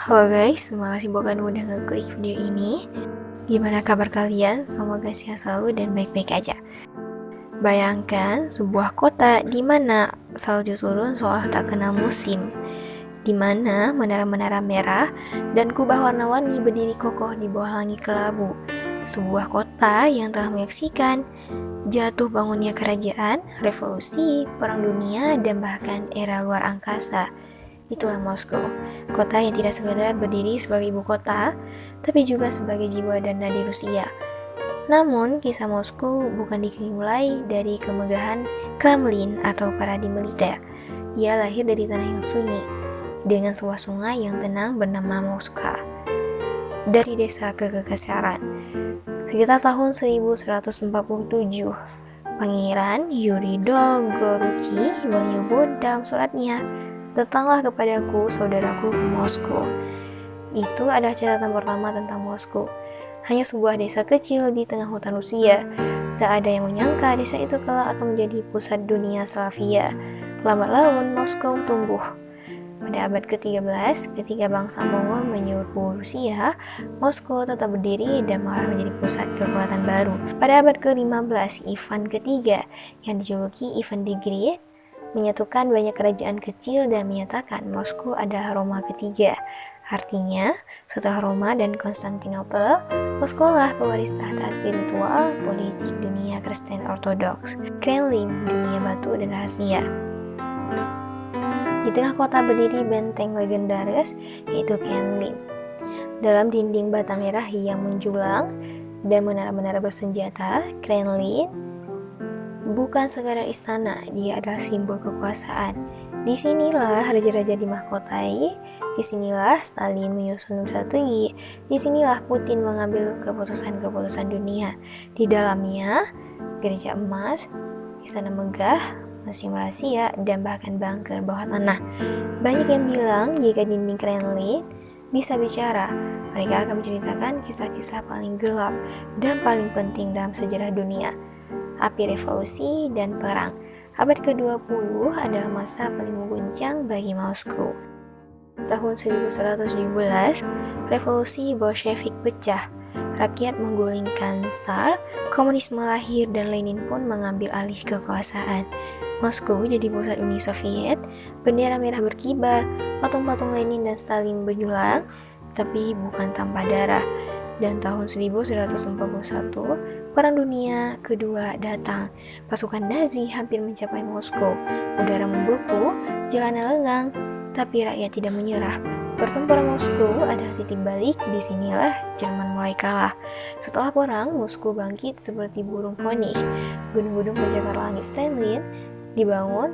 Halo guys, makasih buat kalian udah ngeklik video ini. Gimana kabar kalian? Semoga sehat selalu dan baik-baik aja. Bayangkan sebuah kota di mana salju turun seolah tak kenal musim, di mana menara-menara merah dan kubah warna-warni berdiri kokoh di bawah langit kelabu. Sebuah kota yang telah menyaksikan jatuh bangunnya kerajaan, revolusi, perang dunia, dan bahkan era luar angkasa. Itulah Moskow, kota yang tidak sekedar berdiri sebagai ibu kota, tapi juga sebagai jiwa dan nadi Rusia. Namun, kisah Moskow bukan dimulai dari kemegahan Kremlin atau paradigma militer. Ia lahir dari tanah yang sunyi, dengan sebuah sungai yang tenang bernama Moskva. Dari desa ke kekaisaran, sekitar tahun 1147, Pangeran Yuri Dolgoruki menyebut dalam suratnya, "Datanglah kepadaku, saudaraku, ke Moskow." Itu adalah catatan pertama tentang Moskow. Hanya sebuah desa kecil di tengah hutan Rusia. Tak ada yang menyangka desa itu kelak akan menjadi pusat dunia Slavia. Lambat laun Moskow tumbuh. Pada abad ke-13, ketika bangsa Mongol menyerbu Rusia, Moskow tetap berdiri dan malah menjadi pusat kekuatan baru. Pada abad ke-15, Ivan ketiga, yang dijuluki Ivan the Great, menyatukan banyak kerajaan kecil dan menyatakan Moskow adalah Roma ketiga. Artinya, setelah Roma dan Konstantinopel, Moskow lah pewaris tahta spiritual politik dunia Kristen Ortodoks, Kremlin, dunia batu dan rahasia. Di tengah kota berdiri benteng legendaris, yaitu Kremlin. Dalam dinding bata merah yang menjulang dan menara-menara bersenjata, Kremlin bukan sekadar istana, dia adalah simbol kekuasaan. Disinilah raja-raja dimahkotai, disinilah Stalin menyusun strategi, disinilah Putin mengambil keputusan-keputusan dunia. Di dalamnya, gereja emas, istana megah, museum rahasia, dan bahkan bunker bawah tanah. Banyak yang bilang jika dinding Kremlin bisa bicara, mereka akan menceritakan kisah-kisah paling gelap dan paling penting dalam sejarah dunia. Api revolusi dan perang. Abad ke-20 adalah masa paling mengguncang bagi Moskow. Tahun 1117, revolusi Bolshevik pecah. Rakyat menggulingkan Tsar, komunisme lahir dan Lenin pun mengambil alih kekuasaan. Moskow jadi pusat Uni Soviet, bendera merah berkibar, patung-patung Lenin dan Stalin berjulang, tapi bukan tanpa darah. Dan tahun 1141, Perang Dunia Kedua datang. Pasukan Nazi hampir mencapai Moskow. Udara membeku, jalanan lengang, tapi rakyat tidak menyerah. Pertempuran Moskow adalah titik balik, disinilah Jerman mulai kalah. Setelah perang, Moskow bangkit seperti burung poni. Gunung-gunung pencakar langit Stalin dibangun,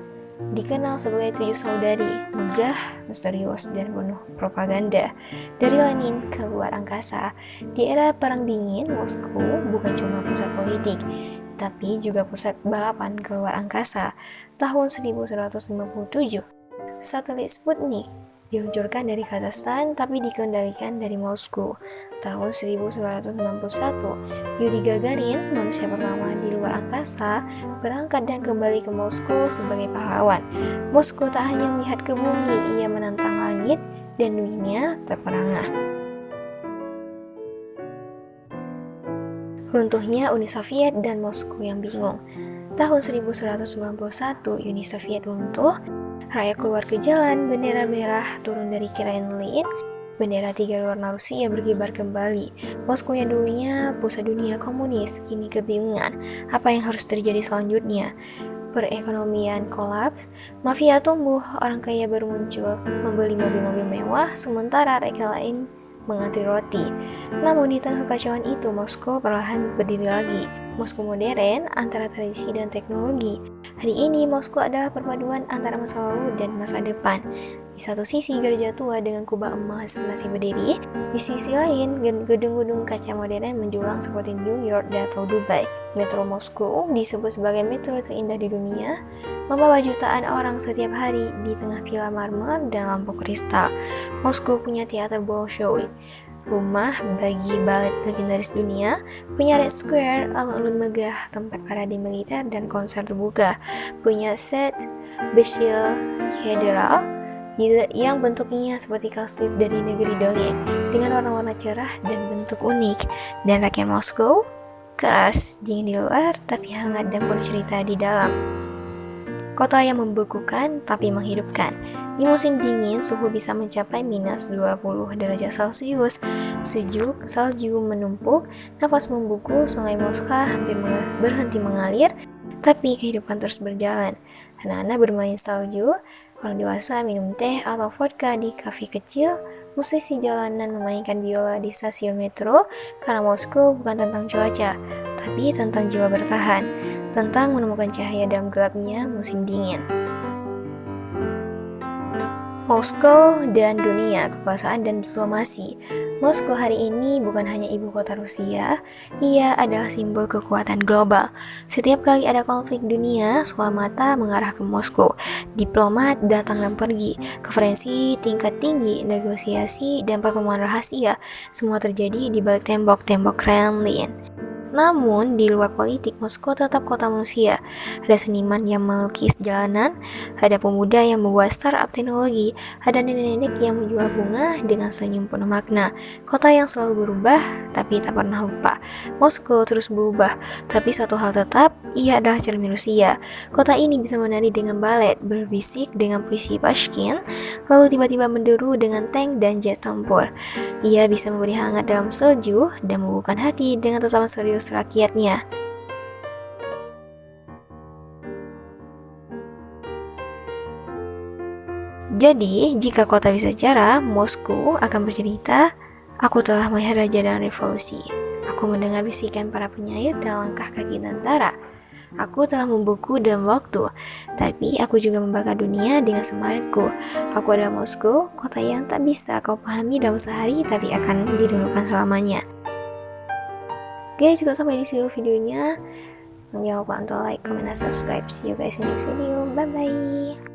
dikenal sebagai 7 saudari, megah, misterius, dan penuh propaganda. Dari Lenin ke luar angkasa, di era Perang Dingin, Moskow bukan cuma pusat politik, tapi juga pusat balapan ke luar angkasa. Tahun 1157, satelit Sputnik diluncurkan dari Kazakhstan tapi dikendalikan dari Moskow. Tahun 1961, Yuri Gagarin, manusia pertama di luar angkasa, berangkat dan kembali ke Moskow sebagai pahlawan. Moskow tak hanya melihat ke bumi, ia menantang langit dan dunia terperangah. Runtuhnya Uni Soviet dan Moskow yang bingung. Tahun 1191, Uni Soviet runtuh. Rakyat keluar ke jalan, bendera merah turun dari Kremlin, bendera 3 warna Rusia berkibar kembali. Moskow yang dulunya pusat dunia komunis, kini kebingungan apa yang harus terjadi selanjutnya. Perekonomian kolaps, mafia tumbuh, orang kaya baru muncul, membeli mobil-mobil mewah, sementara rakyat lain mengantri roti. Namun di tengah kekacauan itu, Moskow perlahan berdiri lagi. Moskow modern antara tradisi dan teknologi. Hari ini Moskow adalah perpaduan antara masa lalu dan masa depan. Di satu sisi gereja tua dengan kubah emas masih berdiri, di sisi lain gedung-gedung kaca modern menjulang seperti New York atau Dubai. Metro Moskow disebut sebagai metro terindah di dunia, membawa jutaan orang setiap hari di tengah pilar marmer dan lampu kristal. Moskow punya teater Bolshoi, rumah bagi balet legendaris dunia, punya Red Square, alun-alun megah, tempat parade militer dan konser terbuka, punya St. Basil Cathedral, yang bentuknya seperti kastil dari negeri dongeng dengan warna-warna cerah dan bentuk unik. Dan rakyat Moskow keras, dingin di luar tapi hangat dan penuh cerita di dalam. Kota yang membekukan tapi menghidupkan. Di musim dingin, suhu bisa mencapai minus 20 derajat Celcius. Sejuk, salju menumpuk, nafas membuku, sungai Moskwa hampir berhenti mengalir, tapi kehidupan terus berjalan. Anak-anak bermain salju, orang dewasa minum teh atau vodka di kafe kecil, musisi jalanan memainkan biola di stasiun metro, karena Moskow bukan tentang cuaca, tapi tentang jiwa bertahan, tentang menemukan cahaya dalam gelapnya musim dingin. Moskow dan dunia, kekuasaan dan diplomasi. Moskow hari ini bukan hanya ibu kota Rusia, ia adalah simbol kekuatan global. Setiap kali ada konflik dunia, semua mata mengarah ke Moskow. Diplomat datang dan pergi, konferensi tingkat tinggi, negosiasi, dan pertemuan rahasia, semua terjadi di balik tembok-tembok Kremlin. Namun, di luar politik, Moskow tetap kota manusia. Ada seniman yang melukis jalanan, ada pemuda yang membuat startup teknologi, ada nenek-nenek yang menjual bunga dengan senyum penuh makna. Kota yang selalu berubah, tapi tak pernah lupa. Moskow terus berubah, tapi satu hal tetap, ia adalah cermin Rusia. Kota ini bisa menari dengan balet, berbisik dengan puisi Pushkin, lalu tiba-tiba menderu dengan tank dan jet tempur. Ia bisa memberi hangat dalam salju dan membuka hati dengan tatapan serius rakyatnya. Jadi, jika kota bisa bicara, Moskow akan bercerita, aku telah melihat raja dan revolusi. Aku mendengar bisikan para penyair dan langkah kaki tentara. Aku telah membuku dalam waktu, tapi aku juga membakar dunia dengan semangatku. Aku adalah Moskow, kota yang tak bisa kau pahami dalam sehari, tapi akan dirindukan selamanya. Oke, juga sampai di sini videonya. Jangan lupa untuk like, comment, dan subscribe. See you guys in next video. Bye-bye.